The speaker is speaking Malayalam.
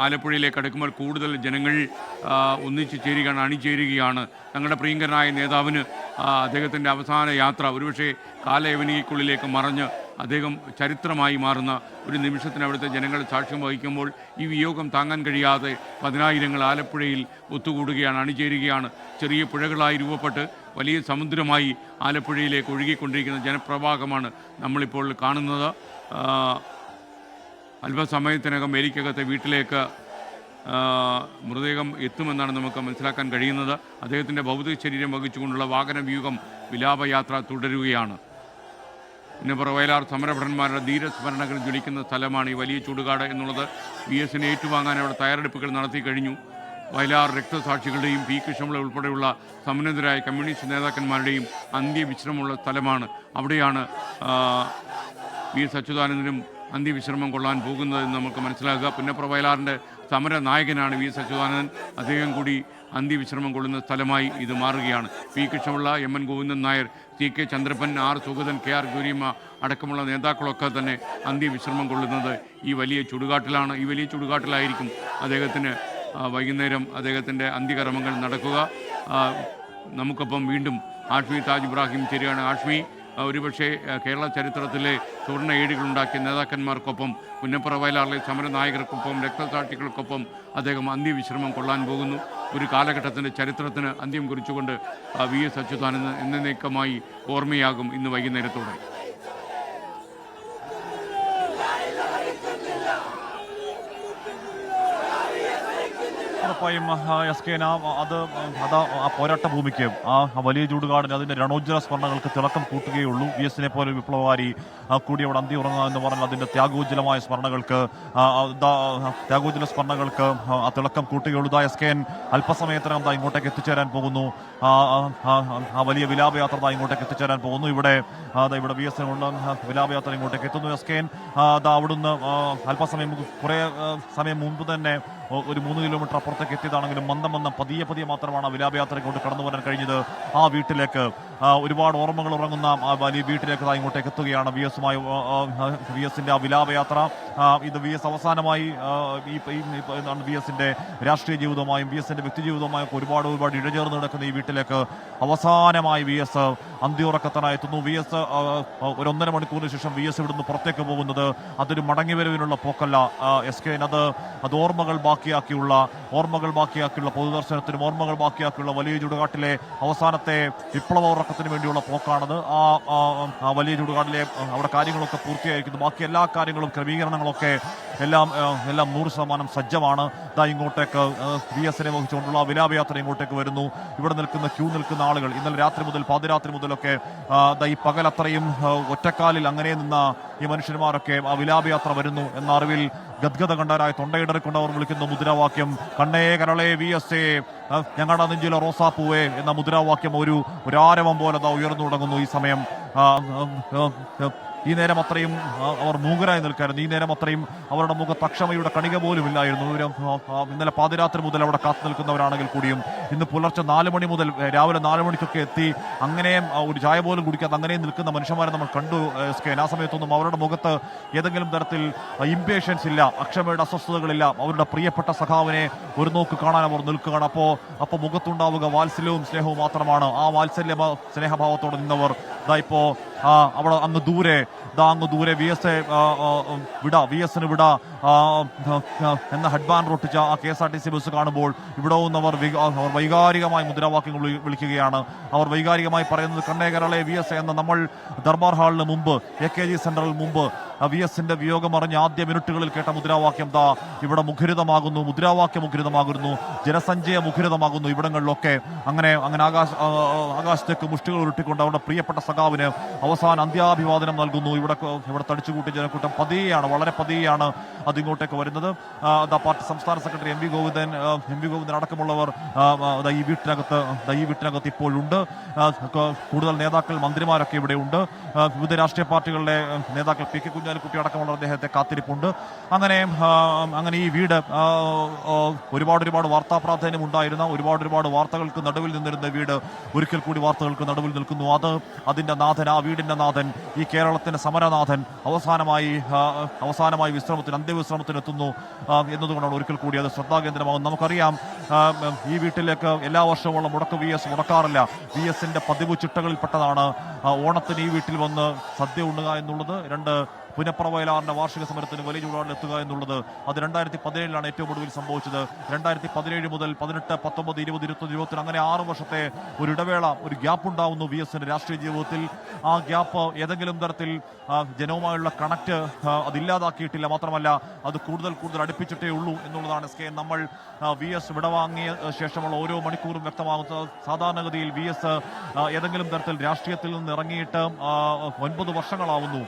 ആലപ്പുഴയിലേക്ക് അടുക്കുമ്പോൾ കൂടുതൽ ജനങ്ങൾ ഒന്നിച്ചു ചേരുകയാണ്, അണിചേരുകയാണ്. തങ്ങളുടെ പ്രിയങ്കരനായ നേതാവിന് അദ്ദേഹത്തിൻ്റെ അവസാന യാത്ര ഒരുപക്ഷെ കാലയവനികയ്ക്കുള്ളിലേക്ക് മറഞ്ഞ് അദ്ദേഹം ചരിത്രമായി മാറുന്ന ഒരു നിമിഷത്തിന് അവിടുത്തെ ജനങ്ങൾ സാക്ഷ്യം വഹിക്കുമ്പോൾ ഈ വിയോഗം താങ്ങാൻ കഴിയാതെ പതിനായിരങ്ങൾ ആലപ്പുഴയിൽ ഒത്തുകൂടുകയാണ്, അണിചേരുകയാണ്. ചെറിയ പുഴകളായി രൂപപ്പെട്ട് വലിയ സമുദ്രമായി ആലപ്പുഴയിലേക്ക് ഒഴുകിക്കൊണ്ടിരിക്കുന്ന ജനപ്രവാഹമാണ് നമ്മളിപ്പോൾ കാണുന്നത്. അല്പസമയത്തിനകം വേലിക്കകത്തെ വീട്ടിലേക്ക് മൃതദേഹം എത്തുമെന്നാണ് നമുക്ക് മനസ്സിലാക്കാൻ കഴിയുന്നത്. അദ്ദേഹത്തിൻ്റെ ഭൗതിക ശരീരം വഹിച്ചുകൊണ്ടുള്ള വാഹന വ്യൂഹം വിലാപയാത്ര തുടരുകയാണ്. പുന്നപ്ര വയലാർ സമരഭടന്മാരുടെ ധീരസ്മരണകൾ ജ്വലിക്കുന്ന സ്ഥലമാണ് ഈ വലിയ ചുടുകാട് എന്നുള്ളത്. VS-നെ ഏറ്റുവാങ്ങാൻ അവിടെ തയ്യാറെടുപ്പുകൾ നടത്തി കഴിഞ്ഞു. വയലാർ രക്തസാക്ഷികളുടെയും പി കൃഷ്ണപിള്ള ഉൾപ്പെടെയുള്ള സമ്മന്നതരായ കമ്മ്യൂണിസ്റ്റ് നേതാക്കന്മാരുടെയും അന്ത്യവിശ്രമമുള്ള സ്ഥലമാണ്. അവിടെയാണ് VS അച്യുതാനന്ദനും അന്ത്യവിശ്രമം കൊള്ളാൻ പോകുന്നതെന്ന് നമുക്ക് മനസ്സിലാക്കുക. പുന്നപ്ര വയലാറിൻ്റെ സമര നായകനാണ് VS അച്യുതാനന്ദൻ. അദ്ദേഹം കൂടി അന്ത്യവിശ്രമം കൊള്ളുന്ന സ്ഥലമായി ഇത് മാറുകയാണ്. P Krishnapillai, MN Govindan Nair, CK Chandrappan, R Sugathan, KR Gouriamma അടക്കമുള്ള നേതാക്കളൊക്കെ തന്നെ അന്ത്യവിശ്രമം കൊള്ളുന്നത് ഈ വലിയ ചുടുകാട്ടിലാണ്. ഈ വലിയ ചുടുകാട്ടിലായിരിക്കും അദ്ദേഹത്തിന് വൈകുന്നേരം അദ്ദേഹത്തിൻ്റെ അന്ത്യകർമ്മങ്ങൾ നടക്കുക. നമുക്കൊപ്പം വീണ്ടും ആഷ്മി താജ് ഇബ്രാഹിം ചേരുകയാണ്. ആഷ്മി, ഒരുപക്ഷെ കേരള ചരിത്രത്തിലെ സുവർണ്ണ ഏടുകളുണ്ടാക്കിയ നേതാക്കന്മാർക്കൊപ്പം പുന്നപ്ര വയലാറിലെ സമരനായകർക്കൊപ്പം രക്തസാക്ഷികൾക്കൊപ്പം അദ്ദേഹം അന്ത്യവിശ്രമം കൊള്ളാൻ പോകുന്നു. ഒരു കാലഘട്ടത്തിൻ്റെ ചരിത്രത്തിന് അന്ത്യം കുറിച്ചുകൊണ്ട് VS അച്യുതാനന്ദൻ എന്നേക്കമായി ഓർമ്മയാകും ഇന്ന് വൈകുന്നേരത്തോടെ. ഉറപ്പായും അത് ആ പോരാട്ട ഭൂമിക്ക് ആ വലിയ ചൂടുകാടിന് അതിൻ്റെ രണോജ്വല സ്മരണകൾക്ക് തിളക്കം കൂട്ടുകയുള്ളൂ. VS-നെ പോലെ വിപ്ലവകാരി കൂടി അവിടെ അന്തി ഉറങ്ങുക എന്ന് പറഞ്ഞാൽ അതിൻ്റെ ത്യാഗോജ്വലമായ സ്മരണകൾക്ക് ആ തിളക്കം കൂട്ടുകയുള്ളൂ. SKN അല്പസമയത്തിനകം ഇങ്ങോട്ടേക്ക് എത്തിച്ചേരാൻ പോകുന്നു. ആ വലിയ വിലാപയാത്ര ഇങ്ങോട്ടേക്ക് എത്തിച്ചേരാൻ പോകുന്നു. ഇവിടെ VS-നുള്ള വിലാപയാത്ര ഇങ്ങോട്ടേക്ക് എത്തുന്നു. SKN അവിടുന്ന് അല്പസമയം കുറേ സമയം മുമ്പ് തന്നെ ഒരു 3 കിലോമീറ്റർ അപ്പുറത്തേക്ക് എത്തിയതാണെങ്കിലും മന്ദം പതിയെ മാത്രമാണ് ആ വിലാപയാത്രയ്ക്കോട്ട് കടന്നു വരാൻ കഴിഞ്ഞത്. ആ വീട്ടിലേക്ക് ഒരുപാട് ഓർമ്മകൾ ഉറങ്ങുന്ന ആ വലിയ വീട്ടിലേക്ക് ഇങ്ങോട്ടേക്ക് എത്തുകയാണ് VS-ന്റെ ആ വിലാപയാത്ര. ഇത് VS അവസാനമായി VS-ന്റെ രാഷ്ട്രീയ ജീവിതവുമായും VS-ന്റെ വ്യക്തി ജീവിതവുമായും ഒരുപാട് ഇഴചേർന്ന് കിടക്കുന്ന ഈ വീട്ടിലേക്ക് അവസാനമായി VS അന്ത്യോറക്കത്തിനായി എത്തുന്നു. VS ഒരു 1.5 മണിക്കൂറിന് ശേഷം VS ഇവിടുന്ന് പുറത്തേക്ക് പോകുന്നത് അതൊരു മടങ്ങിവരവിനുള്ള പോക്കല്ല. SKN അത് ഓർമ്മകൾ ബാക്കിയാക്കിയുള്ള പൊതുദർശനത്തിനും ഓർമ്മകൾ ബാക്കിയാക്കിയുള്ള വലിയ ചുടുകാട്ടിലെ അവസാനത്തെ വിപ്ലവ ഉറക്കത്തിന് വേണ്ടിയുള്ള പോക്കാണത്. ആ വലിയ ചുടുകാട്ടിലെ അവിടെ കാര്യങ്ങളൊക്കെ പൂർത്തിയായിരിക്കുന്നു. ബാക്കി എല്ലാ കാര്യങ്ങളും ക്രമീകരണങ്ങളൊക്കെ എല്ലാം 100% സജ്ജമാണ്. ഇങ്ങോട്ടേക്ക് VS-നെ വഹിച്ചുകൊണ്ടുള്ള വിലാപയാത്ര ഇങ്ങോട്ടേക്ക് വരുന്നു. ഇവിടെ ക്യൂ നിൽക്കുന്ന ആളുകൾ ഇന്നലെ രാത്രി മുതൽ പാതിരാത്രി മുതലൊക്കെ ഈ പകലത്രയും ഒറ്റക്കാലിൽ അങ്ങനെ നിന്ന ഈ മനുഷ്യന്മാരൊക്കെ ആ വിലാപയാത്ര വരുന്നു എന്ന അറിവിൽ ഗദ്ഗത കണ്ടവരായ തൊണ്ടയിടറിക്കൊണ്ട് അവർ വിളിക്കുന്ന മുദ്രാവാക്യം കണ്ണേ കരളേ VS-എ ഞങ്ങളുടെ നെഞ്ചിലെ റോസാപ്പൂവേ എന്ന മുദ്രാവാക്യം ഒരു ആരവം പോലെ ഉയർന്നു തുടങ്ങുന്നു. ഈ സമയം ഈ നേരം അത്രയും അവർ മൂകരായി നിൽക്കായിരുന്നു. ഈ നേരം അത്രയും അവരുടെ മുഖത്ത് അക്ഷമയുടെ കണിക പോലും ഇല്ലായിരുന്നു. ഇന്നലെ പാതിരാത്രി മുതൽ അവിടെ കാത്തു നിൽക്കുന്നവരാണെങ്കിൽ കൂടിയും ഇന്ന് പുലർച്ചെ 4 മണി മുതൽ രാവിലെ 4 മണിക്കൊക്കെ എത്തി അങ്ങനെയും ഒരു ചായ പോലും കുടിക്കാതെ അങ്ങനെയും നിൽക്കുന്ന മനുഷ്യന്മാരെ നമ്മൾ കണ്ടു. SKN ആ സമയത്തൊന്നും അവരുടെ മുഖത്ത് ഏതെങ്കിലും തരത്തിൽ ഇംപേഷ്യൻസ് ഇല്ല, അക്ഷമയുടെ അസ്വസ്ഥതകളില്ല. അവരുടെ പ്രിയപ്പെട്ട സഖാവിനെ ഒരു നോക്ക് കാണാൻ അവർ നിൽക്കുകയാണ്. അപ്പോൾ മുഖത്തുണ്ടാവുക വാത്സല്യവും സ്നേഹവും മാത്രമാണ്. ആ സ്നേഹഭാവത്തോടെ നിന്നവർ ഇപ്പോൾ അവിടെ അങ്ങ് ദൂരെ VS-ന് വിട എന്ന ഹെഡ്ബാൻ റൊട്ടിച്ച ആ KSRTC ബസ് കാണുമ്പോൾ ഇവിടെ അവർ വൈകാരികമായി മുദ്രാവാക്യങ്ങൾ വിളിക്കുകയാണ്. അവർ വൈകാരികമായി പറയുന്നത് കണ്ണേ കരളേ VS എന്ന നമ്മൾ ദർബാർ ഹാളിന് മുമ്പ് AKG സെന്ററിൽ മുമ്പ് VS-ന്റെ വിയോഗം അറിഞ്ഞ ആദ്യ മിനിറ്റുകളിൽ കേട്ട മുദ്രാവാക്യം ഇവിടെ മുദ്രാവാക്യം മുഖരിതമാകുന്നു, ജനസഞ്ചയ മുഖരിതമാകുന്നു. ഇവിടങ്ങളിലൊക്കെ അങ്ങനെ ആകാശത്തേക്ക് മുഷ്ടികൾ ഉരുട്ടിക്കൊണ്ട് അവരുടെ പ്രിയപ്പെട്ട സഖാവിന് അവസാന അന്ത്യാഭിവാദനം നൽകുന്നു. ഇവിടെ തടിച്ചുകൂട്ടിയ ജനക്കൂട്ടം വളരെ പതിയാണ് അതിങ്ങോട്ടേക്ക് വരുന്നത്. പാർട്ടി സംസ്ഥാന സെക്രട്ടറി എം വി ഗോവിന്ദൻ അടക്കമുള്ളവർ ഈ വീട്ടിനകത്ത് ഇപ്പോഴുണ്ട്. കൂടുതൽ നേതാക്കൾ, മന്ത്രിമാരൊക്കെ ഇവിടെ ഉണ്ട്. വിവിധ രാഷ്ട്രീയ പാർട്ടികളുടെ നേതാക്കൾ, PK കുഞ്ഞാലിക്കുട്ടി അടക്കമുള്ള അദ്ദേഹത്തെ കാത്തിരിപ്പുണ്ട്. അങ്ങനെ ഈ വീട് ഒരുപാട് വാർത്താ പ്രാധാന്യം ഉണ്ടായിരുന്ന ഒരുപാട് വാർത്തകൾക്ക് നടുവിൽ നിന്നിരുന്ന വീട് ഒരിക്കൽ കൂടി വാർത്തകൾക്ക് നടുവിൽ നിൽക്കുന്നു. അതിന്റെ നാഥൻ, ആ വീടിന്റെ നാഥൻ, ഈ കേരളത്തിന്റെ സമരനാഥൻ അവസാനമായി അന്ത്യവിശ്രമത്തിനെത്തുന്നു എന്നതുകൊണ്ടാണ് ഒരിക്കൽ കൂടി അത് ശ്രദ്ധാകേന്ദ്രമാകും. നമുക്കറിയാം ഈ വീട്ടിലേക്ക് എല്ലാ വർഷമുള്ള മുടക്ക് VS മുടക്കാറില്ല. VSന്റെ പതിവ് ചിട്ടകളിൽപ്പെട്ടതാണ് ഓണത്തിന് ഈ വീട്ടിൽ വന്ന് സദ്യ ഉണ്ണുക എന്നുള്ളത്. പുനപ്ര വയലാറിന്റെ വാർഷിക സമരത്തിന് വലിയ ചൂടാടിൽ എത്തുക എന്നുള്ളത്. അത് 2017 ഏറ്റവും ഒടുവിൽ സംഭവിച്ചത്. 2017 മുതൽ 18, 19, 20, 21, 20 അങ്ങനെ 6 വർഷത്തെ ഒരു ഇടവേള, ഒരു ഗ്യാപ്പ് ഉണ്ടാവുന്നു VSന്റെ രാഷ്ട്രീയ ജീവിതത്തിൽ. ആ ഗ്യാപ്പ് ഏതെങ്കിലും തരത്തിൽ ജനവുമായുള്ള കണക്ട് അതില്ലാതാക്കിയിട്ടില്ല. മാത്രമല്ല അത് കൂടുതൽ അടുപ്പിച്ചിട്ടേ ഉള്ളൂ എന്നുള്ളതാണ് SK. നമ്മൾ VS വിടവാങ്ങിയ ശേഷമുള്ള ഓരോ മണിക്കൂറും വ്യക്തമാകുന്നത്. സാധാരണഗതിയിൽ VS ഏതെങ്കിലും തരത്തിൽ രാഷ്ട്രീയത്തിൽ നിന്ന് ഇറങ്ങിയിട്ട് 9 വർഷങ്ങളാവുന്നു.